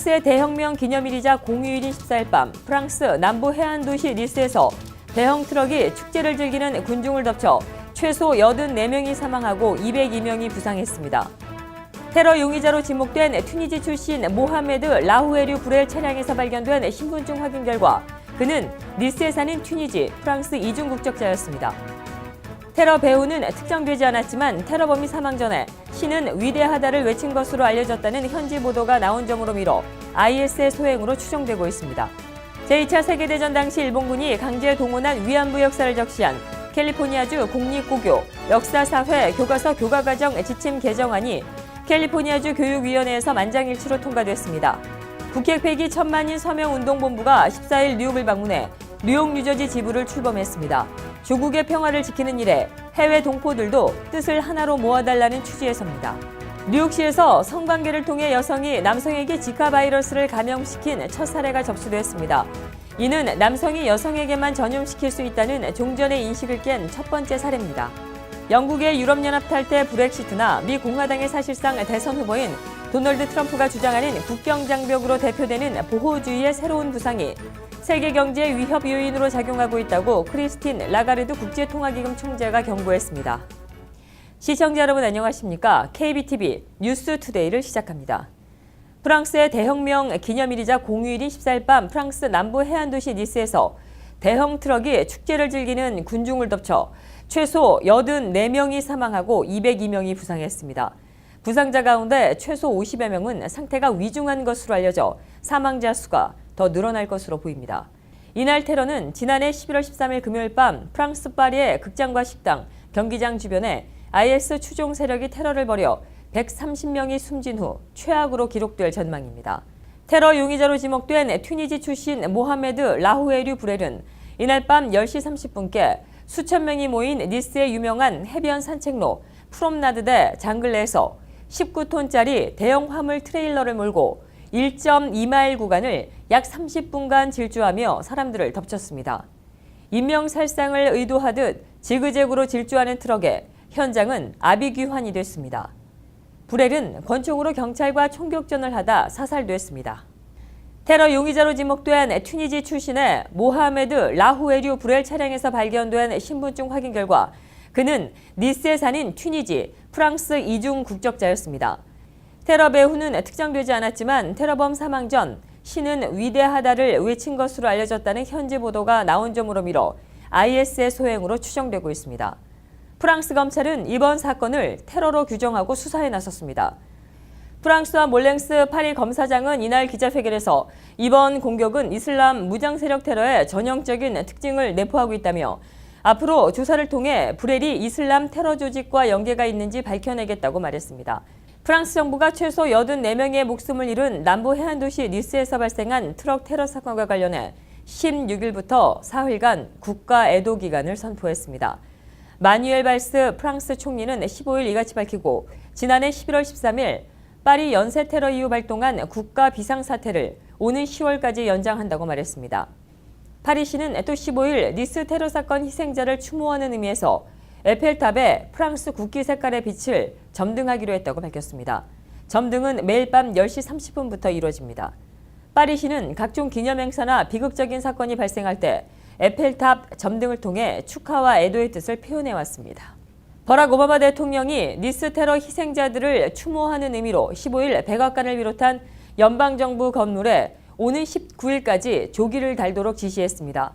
프랑스의 대혁명 기념일이자 공휴일인 14일 밤 프랑스 남부 해안 도시 니스에서 대형 트럭이 축제를 즐기는 군중을 덮쳐 최소 84명이 사망하고 202명이 부상했습니다. 테러 용의자로 지목된 튀니지 출신 모하메드 라후에류 브렐 차량에서 발견된 신분증 확인 결과 그는 니스에 사는 튀니지, 프랑스 이중 국적자였습니다. 테러 배후는 특정되지 않았지만 테러범이 사망 전에 신은 위대하다를 외친 것으로 알려졌다는 현지 보도가 나온 점으로 미뤄 IS의 소행으로 추정되고 있습니다. 제2차 세계대전 당시 일본군이 강제 동원한 위안부 역사를 적시한 캘리포니아주 공립고교 역사사회 교과서 교과과정 지침 개정안이 캘리포니아주 교육위원회에서 만장일치로 통과됐습니다. 북핵 폐기 1000만인 서명운동본부가 14일 뉴욕을 방문해 뉴욕 뉴저지 지부를 출범했습니다. 조국의 평화를 지키는 일에 해외 동포들도 뜻을 하나로 모아달라는 취지에서입니다. 뉴욕시에서 성관계를 통해 여성이 남성에게 지카 바이러스를 감염시킨 첫 사례가 접수됐습니다. 이는 남성이 여성에게만 전염시킬 수 있다는 종전의 인식을 깬 첫 번째 사례입니다. 영국의 유럽연합 탈퇴 브렉시트나 미 공화당의 사실상 대선 후보인 도널드 트럼프가 주장하는 국경장벽으로 대표되는 보호주의의 새로운 부상이 세계 경제 위협 요인으로 작용하고 있다고 크리스틴 라가르드 국제통화기금 총재가 경고했습니다. 시청자 여러분 안녕하십니까? KBTV 뉴스투데이를 시작합니다. 프랑스의 대혁명 기념일이자 공휴일인 14일 밤 프랑스 남부 해안도시 니스에서 대형 트럭이 축제를 즐기는 군중을 덮쳐 최소 84명이 사망하고 202명이 부상했습니다. 부상자 가운데 최소 50여 명은 상태가 위중한 것으로 알려져 사망자 수가 더 늘어날 것으로 보입니다. 이날 테러는 지난해 11월 13일 금요일 밤 프랑스 파리의 극장과 식당, 경기장 주변에 IS 추종 세력이 테러를 벌여 130명이 숨진 후 최악으로 기록될 전망입니다. 테러 용의자로 지목된 튀니지 출신 모하메드 라후에류 브렐은 이날 밤 10시 30분께 수천 명이 모인 니스의 유명한 해변 산책로 프롬나드대 장글레에서 19톤짜리 대형 화물 트레일러를 몰고 1.2마일 구간을 약 30분간 질주하며 사람들을 덮쳤습니다. 인명살상을 의도하듯 지그재그로 질주하는 트럭에 현장은 아비규환이 됐습니다. 브렐은 권총으로 경찰과 총격전을 하다 사살됐습니다. 테러 용의자로 지목된 튀니지 출신의 모하메드 라후에류 브렐 차량에서 발견된 신분증 확인 결과 그는 니스에 사는 튀니지, 프랑스 이중 국적자였습니다. 테러 배후는 특정되지 않았지만 테러범 사망 전 신은 위대하다를 외친 것으로 알려졌다는 현지 보도가 나온 점으로 미뤄 IS의 소행으로 추정되고 있습니다. 프랑스 검찰은 이번 사건을 테러로 규정하고 수사에 나섰습니다. 프랑스와 몰랭스 파리 검사장은 이날 기자회견에서 이번 공격은 이슬람 무장 세력 테러의 전형적인 특징을 내포하고 있다며 앞으로 조사를 통해 브렐이 이슬람 테러 조직과 연계가 있는지 밝혀내겠다고 말했습니다. 프랑스 정부가 최소 84명의 목숨을 잃은 남부 해안도시 니스에서 발생한 트럭 테러 사건과 관련해 16일부터 사흘간 국가 애도 기간을 선포했습니다. 마뉴엘 발스 프랑스 총리는 15일 이같이 밝히고 지난해 11월 13일 파리 연쇄 테러 이후 발동한 국가 비상사태를 오는 10월까지 연장한다고 말했습니다. 파리시는 또 15일 니스 테러 사건 희생자를 추모하는 의미에서 에펠탑에 프랑스 국기 색깔의 빛을 점등하기로 했다고 밝혔습니다. 점등은 매일 밤 10시 30분부터 이루어집니다. 파리시는 각종 기념행사나 비극적인 사건이 발생할 때 에펠탑 점등을 통해 축하와 애도의 뜻을 표현해왔습니다. 버락 오바마 대통령이 니스 테러 희생자들을 추모하는 의미로 15일 백악관을 비롯한 연방정부 건물에 오는 19일까지 조기를 달도록 지시했습니다.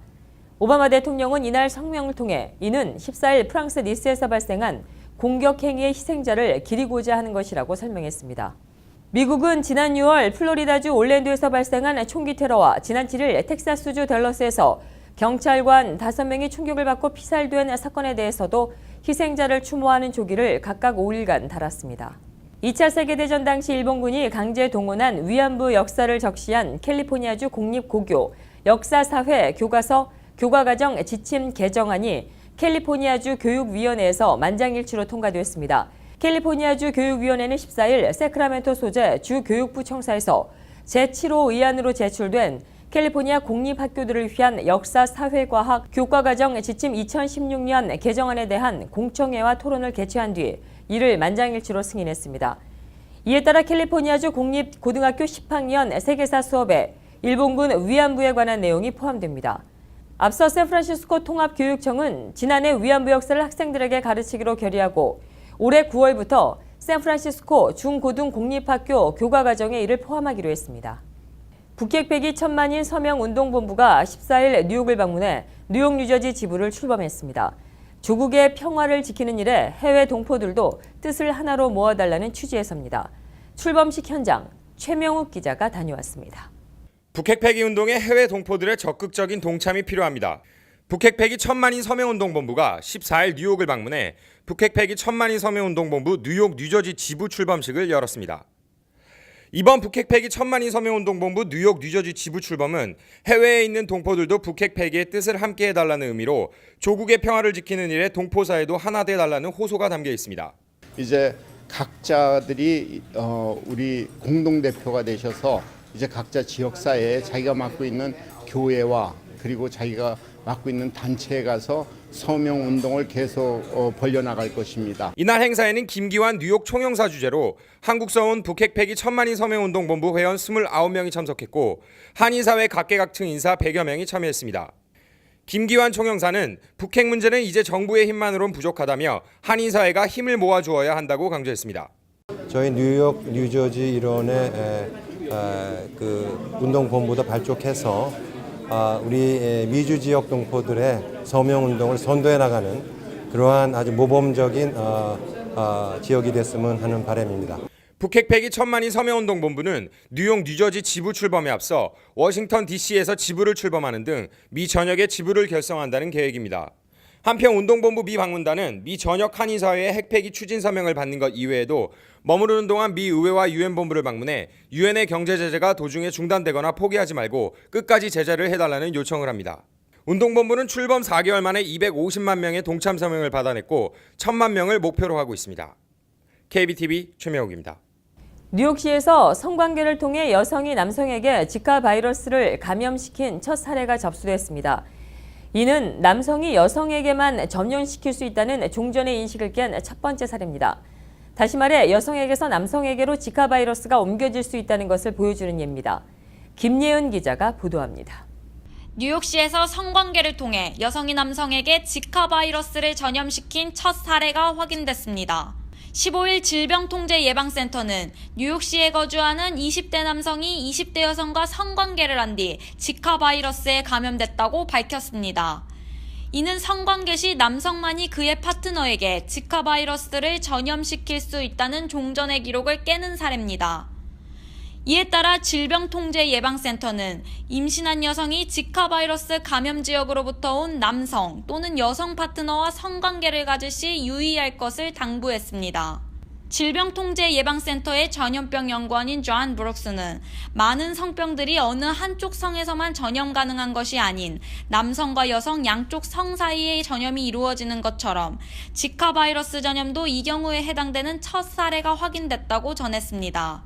오바마 대통령은 이날 성명을 통해 이는 14일 프랑스 니스에서 발생한 공격 행위의 희생자를 기리고자 하는 것이라고 설명했습니다. 미국은 지난 6월 플로리다주 올랜도에서 발생한 총기 테러와 지난 7일 텍사스주 댈러스에서 경찰관 5명이 총격을 받고 피살된 사건에 대해서도 희생자를 추모하는 조기를 각각 5일간 달았습니다. 2차 세계대전 당시 일본군이 강제 동원한 위안부 역사를 적시한 캘리포니아주 공립고교 역사사회 교과서 교과과정 지침 개정안이 캘리포니아주 교육위원회에서 만장일치로 통과되었습니다. 캘리포니아주 교육위원회는 14일 세크라멘토 소재 주 교육부 청사에서 제7호 의안으로 제출된 캘리포니아 공립학교들을 위한 역사사회과학 교과과정 지침 2016년 개정안에 대한 공청회와 토론을 개최한 뒤 이를 만장일치로 승인했습니다. 이에 따라 캘리포니아주 공립고등학교 10학년 세계사 수업에 일본군 위안부에 관한 내용이 포함됩니다. 앞서 샌프란시스코 통합교육청은 지난해 위안부 역사를 학생들에게 가르치기로 결의하고 올해 9월부터 샌프란시스코 중고등 공립학교 교과과정에 이를 포함하기로 했습니다. 북핵 폐기 1000만인 서명운동본부가 14일 뉴욕을 방문해 뉴욕 뉴저지 지부를 출범했습니다. 조국의 평화를 지키는 일에 해외 동포들도 뜻을 하나로 모아달라는 취지에서입니다. 출범식 현장 최명욱 기자가 다녀왔습니다. 북핵 폐기 운동에 해외 동포들의 적극적인 동참이 필요합니다. 북핵 폐기 1000만인 서명운동본부가 14일 뉴욕을 방문해 북핵 폐기 1000만인 서명운동본부 뉴욕 뉴저지 지부 출범식을 열었습니다. 이번 북핵 폐기 1000만인 서명운동본부 뉴욕 뉴저지 지부 출범은 해외에 있는 동포들도 북핵 폐기의 뜻을 함께 해달라는 의미로 조국의 평화를 지키는 일에 동포사회도 하나 돼달라는 호소가 담겨 있습니다. 이제 각자들이 우리 공동대표가 되셔서 이제 각자 지역사회에 자기가 맡고 있는 교회와 그리고 자기가 맡고 있는 단체에 가서 서명운동을 계속 벌려나갈 것입니다. 이날 행사에는 김기환 뉴욕 총영사 주재로 한국서 온 북핵 폐기 1000만인 서명운동본부 회원 29명이 참석했고 한인사회 각계각층 인사 100여 명이 참여했습니다. 김기환 총영사는 북핵 문제는 이제 정부의 힘만으로는 부족하다며 한인사회가 힘을 모아주어야 한다고 강조했습니다. 저희 뉴욕 뉴저지 일원의 그 운동본부도 발족해서 우리 미주 지역 동포들의 서명운동을 선도해 나가는 그러한 아주 모범적인 지역이 됐으면 하는 바람입니다. 북핵 폐기 1000만인 서명운동본부는 뉴욕 뉴저지 지부 출범에 앞서 워싱턴 DC에서 지부를 출범하는 등 미 전역의 지부를 결성한다는 계획입니다. 한편 운동본부 미 방문단은 미 전역 한인사회의 핵폐기 추진 서명을 받는 것 이외에도 머무르는 동안 미 의회와 유엔본부를 방문해 유엔의 경제 제재가 도중에 중단되거나 포기하지 말고 끝까지 제재를 해달라는 요청을 합니다. 운동본부는 출범 4개월 만에 250만 명의 동참 서명을 받아냈고 1000만 명을 목표로 하고 있습니다. KBTV 최명욱입니다. 뉴욕시에서 성관계를 통해 여성이 남성에게 지카 바이러스를 감염시킨 첫 사례가 접수됐습니다. 이는 남성이 여성에게만 전염시킬 수 있다는 종전의 인식을 깬 첫 번째 사례입니다. 다시 말해 여성에게서 남성에게로 지카 바이러스가 옮겨질 수 있다는 것을 보여주는 예입니다. 김예은 기자가 보도합니다. 뉴욕시에서 성관계를 통해 여성이 남성에게 지카 바이러스를 전염시킨 첫 사례가 확인됐습니다. 15일 질병통제예방센터는 뉴욕시에 거주하는 20대 남성이 20대 여성과 성관계를 한 뒤 지카 바이러스에 감염됐다고 밝혔습니다. 이는 성관계 시 남성만이 그의 파트너에게 지카 바이러스를 전염시킬 수 있다는 종전의 기록을 깨는 사례입니다. 이에 따라 질병통제예방센터는 임신한 여성이 지카 바이러스 감염 지역으로부터 온 남성 또는 여성 파트너와 성관계를 가질 시 유의할 것을 당부했습니다. 질병통제예방센터의 전염병 연구원인 존 브룩스는 많은 성병들이 어느 한쪽 성에서만 전염 가능한 것이 아닌 남성과 여성 양쪽 성 사이에 전염이 이루어지는 것처럼 지카 바이러스 전염도 이 경우에 해당되는 첫 사례가 확인됐다고 전했습니다.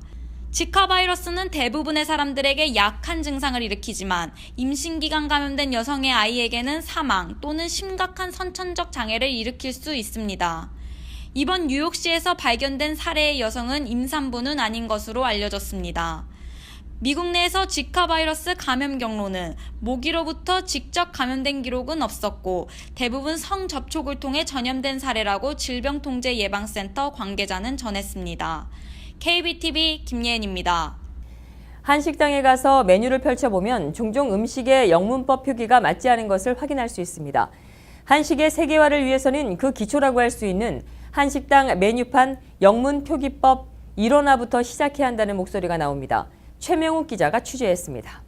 지카 바이러스는 대부분의 사람들에게 약한 증상을 일으키지만 임신기간 감염된 여성의 아이에게는 사망 또는 심각한 선천적 장애를 일으킬 수 있습니다. 이번 뉴욕시에서 발견된 사례의 여성은 임산부는 아닌 것으로 알려졌습니다. 미국 내에서 지카 바이러스 감염 경로는 모기로부터 직접 감염된 기록은 없었고 대부분 성접촉을 통해 전염된 사례라고 질병통제예방센터 관계자는 전했습니다. KBTV 김예은입니다. 한식당에 가서 메뉴를 펼쳐보면 종종 음식의 영문법 표기가 맞지 않은 것을 확인할 수 있습니다. 한식의 세계화를 위해서는 그 기초라고 할 수 있는 한식당 메뉴판 영문 표기법 1원화부터 시작해야 한다는 목소리가 나옵니다. 최명욱 기자가 취재했습니다.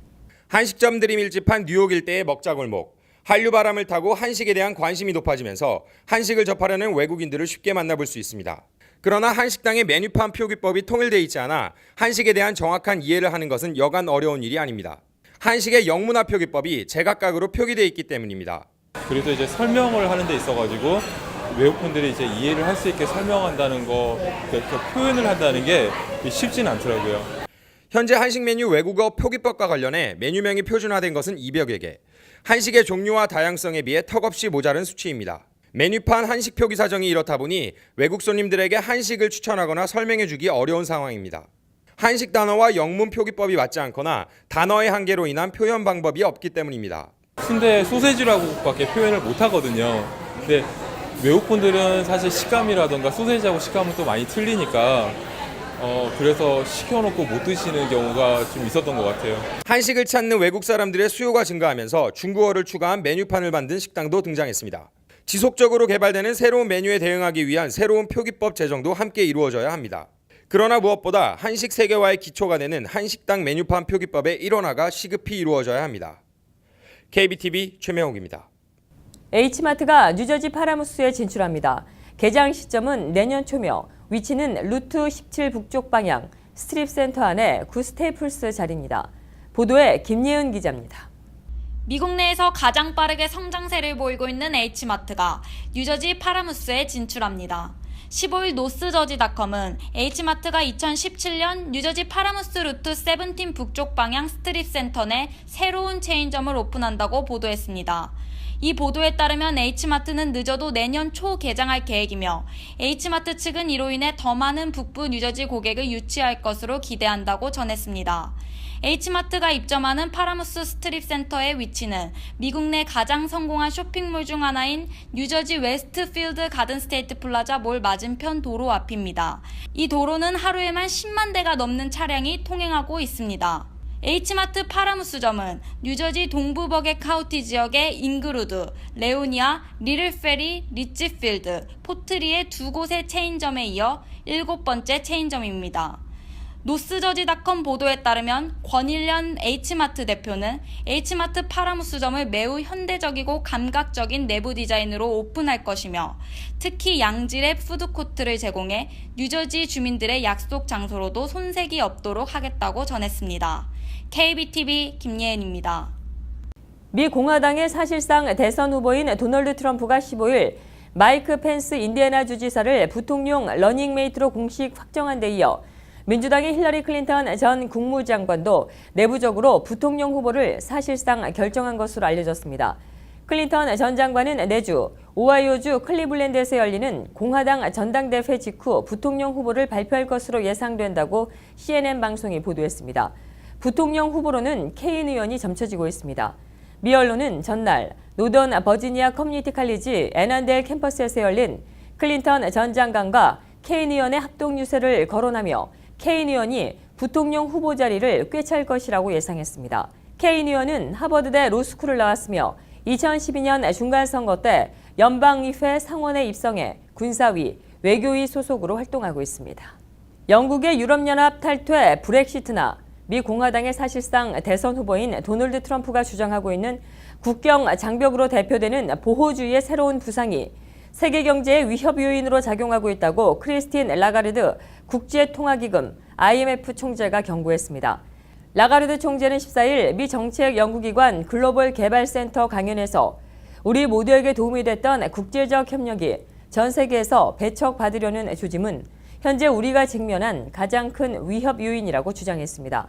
한식점들이 밀집한 뉴욕 일대의 먹자골목. 한류 바람을 타고 한식에 대한 관심이 높아지면서 한식을 접하려는 외국인들을 쉽게 만나볼 수 있습니다. 그러나 한식당의 메뉴판 표기법이 통일돼 있지 않아 한식에 대한 정확한 이해를 하는 것은 여간 어려운 일이 아닙니다. 한식의 영문화 표기법이 제각각으로 표기되어 있기 때문입니다. 그래서 이제 설명을 하는 데 있어가지고 외국분들이 이제 이해를 할 수 있게 설명한다는 거, 그 표현을 한다는 게 쉽지는 않더라고요. 현재 한식 메뉴 외국어 표기법과 관련해 메뉴명이 표준화된 것은 200여 개. 한식의 종류와 다양성에 비해 턱없이 모자른 수치입니다. 메뉴판 한식 표기 사정이 이렇다 보니 외국 손님들에게 한식을 추천하거나 설명해주기 어려운 상황입니다. 한식 단어와 영문 표기법이 맞지 않거나 단어의 한계로 인한 표현 방법이 없기 때문입니다. 순대 소세지라고밖에 표현을 못 하거든요. 근데 외국분들은 사실 식감이라던가 소세지하고 식감은 또 많이 틀리니까 그래서 시켜놓고 못 드시는 경우가 좀 있었던 것 같아요. 한식을 찾는 외국 사람들의 수요가 증가하면서 중국어를 추가한 메뉴판을 만든 식당도 등장했습니다. 지속적으로 개발되는 새로운 메뉴에 대응하기 위한 새로운 표기법 제정도 함께 이루어져야 합니다. 그러나 무엇보다 한식 세계화의 기초가 되는 한식당 메뉴판 표기법의 일원화가 시급히 이루어져야 합니다. KBTV 최명욱입니다. H마트가 뉴저지 파라무스에 진출합니다. 개장 시점은 내년 초며 위치는 루트 17 북쪽 방향 스트립 센터 안에 구 스테이플스 자리입니다. 보도에 김예은 기자입니다. 미국 내에서 가장 빠르게 성장세를 보이고 있는 H마트가 뉴저지 파라무스에 진출합니다. 15일 노스저지닷컴은 H마트가 2017년 뉴저지 파라무스 루트 17 북쪽 방향 스트립 센터 내 새로운 체인점을 오픈한다고 보도했습니다. 이 보도에 따르면 H마트는 늦어도 내년 초 개장할 계획이며 H마트 측은 이로 인해 더 많은 북부 뉴저지 고객을 유치할 것으로 기대한다고 전했습니다. H마트가 입점하는 파라무스 스트립 센터의 위치는 미국 내 가장 성공한 쇼핑몰 중 하나인 뉴저지 웨스트필드 가든 스테이트 플라자 몰 맞은편 도로 앞입니다. 이 도로는 하루에만 10만 대가 넘는 차량이 통행하고 있습니다. H마트 파라무스점은 뉴저지 동부 버겟 카운티 지역의 잉그루드, 레오니아, 리틀페리, 리치필드, 포트리의 두 곳의 체인점에 이어 7번째 체인점입니다. 노스저지닷컴 보도에 따르면 권일련 H마트 대표는 H마트 파라무스점을 매우 현대적이고 감각적인 내부 디자인으로 오픈할 것이며 특히 양질의 푸드코트를 제공해 뉴저지 주민들의 약속 장소로도 손색이 없도록 하겠다고 전했습니다. KBTV 김예은입니다. 미 공화당의 사실상 대선 후보인 도널드 트럼프가 15일 마이크 펜스 인디애나 주지사를 부통령 러닝메이트로 공식 확정한 데 이어 민주당의 힐러리 클린턴 전 국무장관도 내부적으로 부통령 후보를 사실상 결정한 것으로 알려졌습니다. 클린턴 전 장관은 내주 오하이오주 클리블랜드에서 열리는 공화당 전당대회 직후 부통령 후보를 발표할 것으로 예상된다고 CNN 방송이 보도했습니다. 부통령 후보로는 케인 의원이 점쳐지고 있습니다. 미 언론은 전날 노던 버지니아 커뮤니티 칼리지 애난델 캠퍼스에서 열린 클린턴 전 장관과 케인 의원의 합동 유세를 거론하며 케인 의원이 부통령 후보 자리를 꿰찰 것이라고 예상했습니다. 케인 의원은 하버드대 로스쿨을 나왔으며 2012년 중간선거 때 연방의회 상원에 입성해 군사위, 외교위 소속으로 활동하고 있습니다. 영국의 유럽연합 탈퇴 브렉시트나 미 공화당의 사실상 대선 후보인 도널드 트럼프가 주장하고 있는 국경 장벽으로 대표되는 보호주의의 새로운 부상이 세계 경제의 위협 요인으로 작용하고 있다고 크리스틴 라가르드 국제통화기금 IMF 총재가 경고했습니다. 라가르드 총재는 14일 미 정책 연구기관 글로벌 개발센터 강연에서 우리 모두에게 도움이 됐던 국제적 협력이 전 세계에서 배척받으려는 조짐은 현재 우리가 직면한 가장 큰 위협 요인이라고 주장했습니다.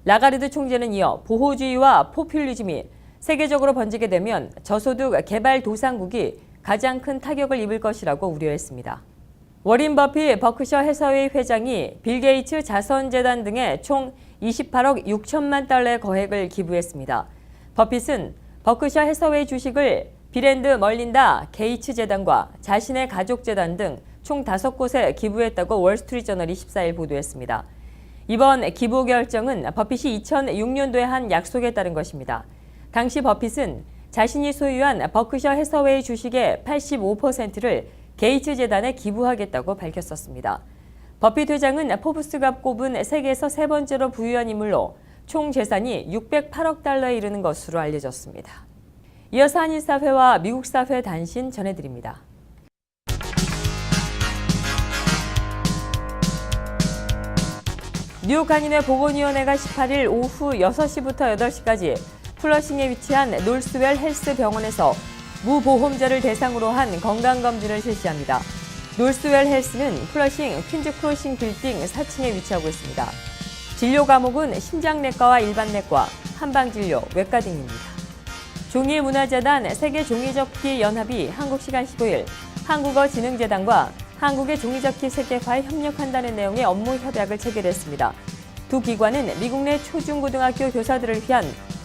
라가르드 총재는 이어 보호주의와 포퓰리즘이 세계적으로 번지게 되면 저소득 개발도상국이 가장 큰 타격을 입을 것이라고 우려했습니다. 워린 버핏 버크셔 해서웨이 회장이 빌 게이츠 자선재단 등에 총 28억 6천만 달러의 거액을 기부했습니다. 버핏은 버크셔 해서웨이 주식을 빌앤드 멀린다 게이츠 재단과 자신의 가족 재단 등 총 5곳에 기부했다고 월스트리트저널이 14일 보도했습니다. 이번 기부 결정은 버핏이 2006년도에 한 약속에 따른 것입니다. 당시 버핏은 자신이 소유한 버크셔 해서웨이 주식의 85%를 게이츠 재단에 기부하겠다고 밝혔었습니다. 버핏 회장은 포브스가 꼽은 세계에서 세 번째로 부유한 인물로 총 재산이 608억 달러에 이르는 것으로 알려졌습니다. 이어서 한인사회와 미국 사회 단신 전해드립니다. 뉴욕 간인회 보건위원회가 18일 오후 6시부터 8시까지 플러싱에 위치한 놀스웰 헬스 병원에서 무보험자를 대상으로 한 건강검진을 실시합니다. 놀스웰 헬스는 플러싱 퀸즈 크로싱 빌딩 4층에 위치하고 있습니다. 진료 과목은 심장내과와 일반내과, 한방진료, 외과 등입니다. 종이문화재단 세계종이접기연합이 한국 시간 15일 한국어진흥재단과 한국의 종이접기 세계화에 협력한다는 내용의 업무 협약을 체결했습니다. 두 기관은 미국 내 초중고등학교 교사들을 위한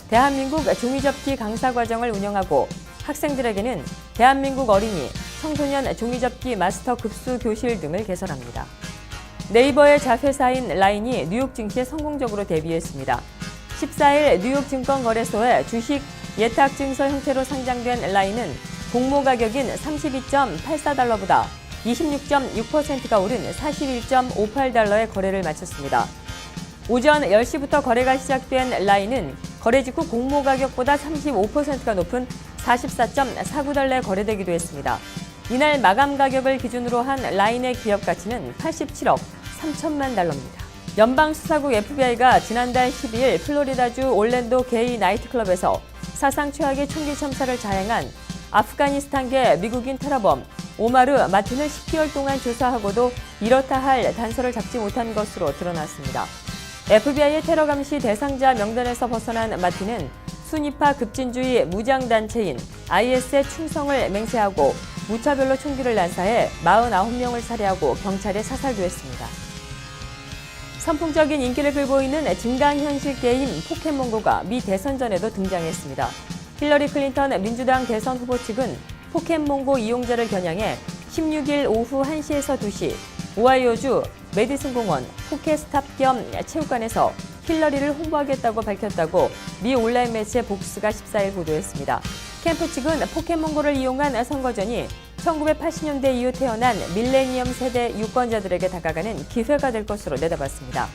대한민국 종이접기 강사 과정을 운영하고 학생들에게는 대한민국 어린이, 청소년 종이접기 마스터 급수 교실 등을 개설합니다. 네이버의 자회사인 라인이 뉴욕 증시에 성공적으로 데뷔했습니다. 14일 뉴욕 증권거래소에 주식 예탁증서 형태로 상장된 라인은 공모 가격인 32.84달러보다 26.6%가 오른 41.58달러의 거래를 마쳤습니다. 오전 10시부터 거래가 시작된 라인은 거래 직후 공모 가격보다 35%가 높은 44.49달러에 거래되기도 했습니다. 이날 마감 가격을 기준으로 한 라인의 기업 가치는 87억 3천만 달러입니다. 연방수사국 FBI가 지난달 12일 플로리다주 올랜도 게이 나이트클럽에서 사상 최악의 총기 참사를 자행한 아프가니스탄계 미국인 테러범 오마르 마틴을 10개월 동안 조사하고도 이렇다 할 단서를 잡지 못한 것으로 드러났습니다. FBI의 테러 감시 대상자 명단에서 벗어난 마틴은 순위파 급진주의 무장단체인 IS의 충성을 맹세하고 무차별로 총기를 난사해 49명을 살해하고 경찰에 사살도 했습니다. 선풍적인 인기를 끌고 있는 증강현실 게임 포켓몬고가 미 대선전에도 등장했습니다. 힐러리 클린턴 민주당 대선 후보 측은 포켓몬고 이용자를 겨냥해 16일 오후 1시에서 2시 오하이오주 메디슨 공원 포켓스탑 겸 체육관에서 힐러리를 홍보하겠다고 밝혔다고 미 온라인 매체 복스가 14일 보도했습니다. 캠프 측은 포켓몬고를 이용한 선거전이 1980년대 이후 태어난 밀레니엄 세대 유권자들에게 다가가는 기회가 될 것으로 내다봤습니다.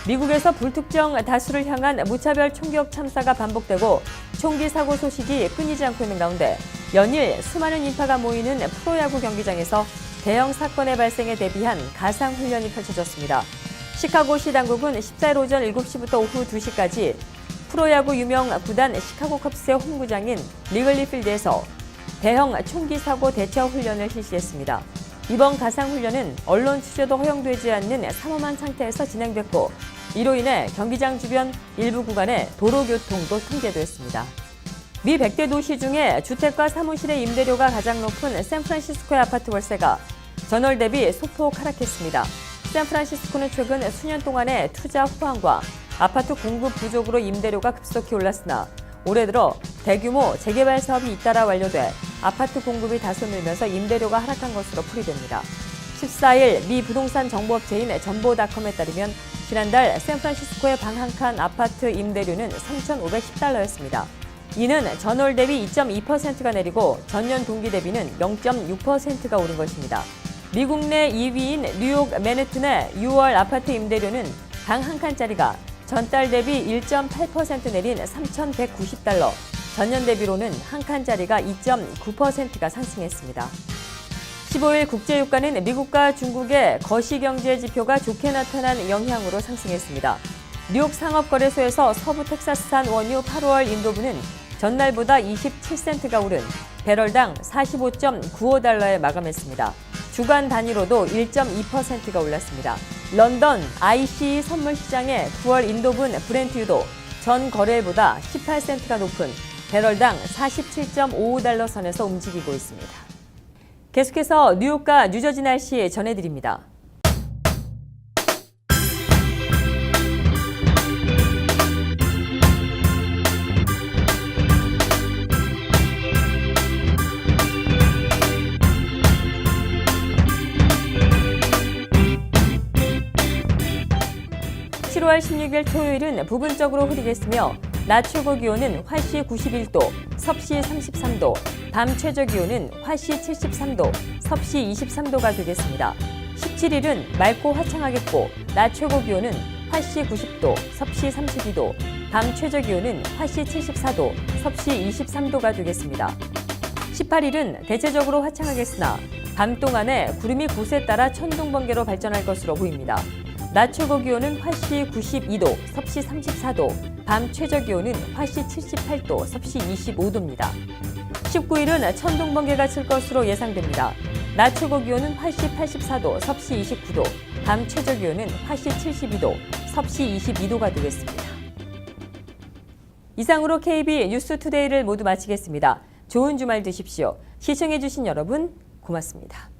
미국에서 불특정 다수를 향한 무차별 총격 참사가 반복되고 총기 사고 소식이 끊이지 않고 있는 가운데 연일 수많은 인파가 모이는 프로야구 경기장에서 대형 사건의 발생에 대비한 가상훈련이 펼쳐졌습니다. 시카고시 당국은 14일 오전 7시부터 오후 2시까지 프로야구 유명 구단 시카고 컵스의 홈구장인 리글리필드에서 대형 총기 사고 대처 훈련을 실시했습니다. 이번 가상훈련은 언론 취재도 허용되지 않는 삼엄한 상태에서 진행됐고 이로 인해 경기장 주변 일부 구간의 도로 교통도 통제됐습니다. 미 100대 도시 중에 주택과 사무실의 임대료가 가장 높은 샌프란시스코의 아파트 월세가 전월 대비 소폭 하락했습니다. 샌프란시스코는 최근 수년 동안의 투자 호황과 아파트 공급 부족으로 임대료가 급속히 올랐으나 올해 들어 대규모 재개발 사업이 잇따라 완료돼 아파트 공급이 다소 늘면서 임대료가 하락한 것으로 풀이됩니다. 14일 미 부동산 정보업체인 전보닷컴에 따르면 지난달 샌프란시스코의 방 한 칸 아파트 임대료는 3,510달러였습니다. 이는 전월 대비 2.2%가 내리고 전년 동기 대비는 0.6%가 오른 것입니다. 미국 내 2위인 뉴욕 맨해튼의 6월 아파트 임대료는 방 한 칸짜리가 전달 대비 1.8% 내린 3,190달러, 전년 대비로는 한 칸짜리가 2.9%가 상승했습니다. 15일 국제유가는 미국과 중국의 거시경제 지표가 좋게 나타난 영향으로 상승했습니다. 뉴욕 상업거래소에서 서부 텍사스산 원유 8월 인도분은 전날보다 27센트가 오른 배럴당 45.95달러에 마감했습니다. 주간 단위로도 1.2%가 올랐습니다. 런던 ICE 선물시장의 9월 인도분 브렌트유도 전 거래일보다 18센트가 높은 배럴당 47.55달러 선에서 움직이고 있습니다. 계속해서 뉴욕과 뉴저지 날씨 전해드립니다. 7월 16일 토요일은 부분적으로 흐리겠으며 낮 최고 기온은 화씨 91도, 섭씨 33도, 밤 최저 기온은 화씨 73도, 섭씨 23도가 되겠습니다. 17일은 맑고 화창하겠고 낮 최고 기온은 화씨 90도, 섭씨 32도, 밤 최저 기온은 화씨 74도, 섭씨 23도가 되겠습니다. 18일은 대체적으로 화창하겠으나 밤 동안에 구름이 곳에 따라 천둥번개로 발전할 것으로 보입니다. 낮 최고 기온은 화씨 92도, 섭씨 34도, 밤 최저 기온은 화씨 78도, 섭씨 25도입니다. 19일은 천둥 번개가 칠 것으로 예상됩니다. 낮 최고 기온은 화씨 84도, 섭씨 29도, 밤 최저 기온은 화씨 72도, 섭씨 22도가 되겠습니다. 이상으로 KB 뉴스투데이를 모두 마치겠습니다. 좋은 주말 되십시오. 시청해주신 여러분 고맙습니다.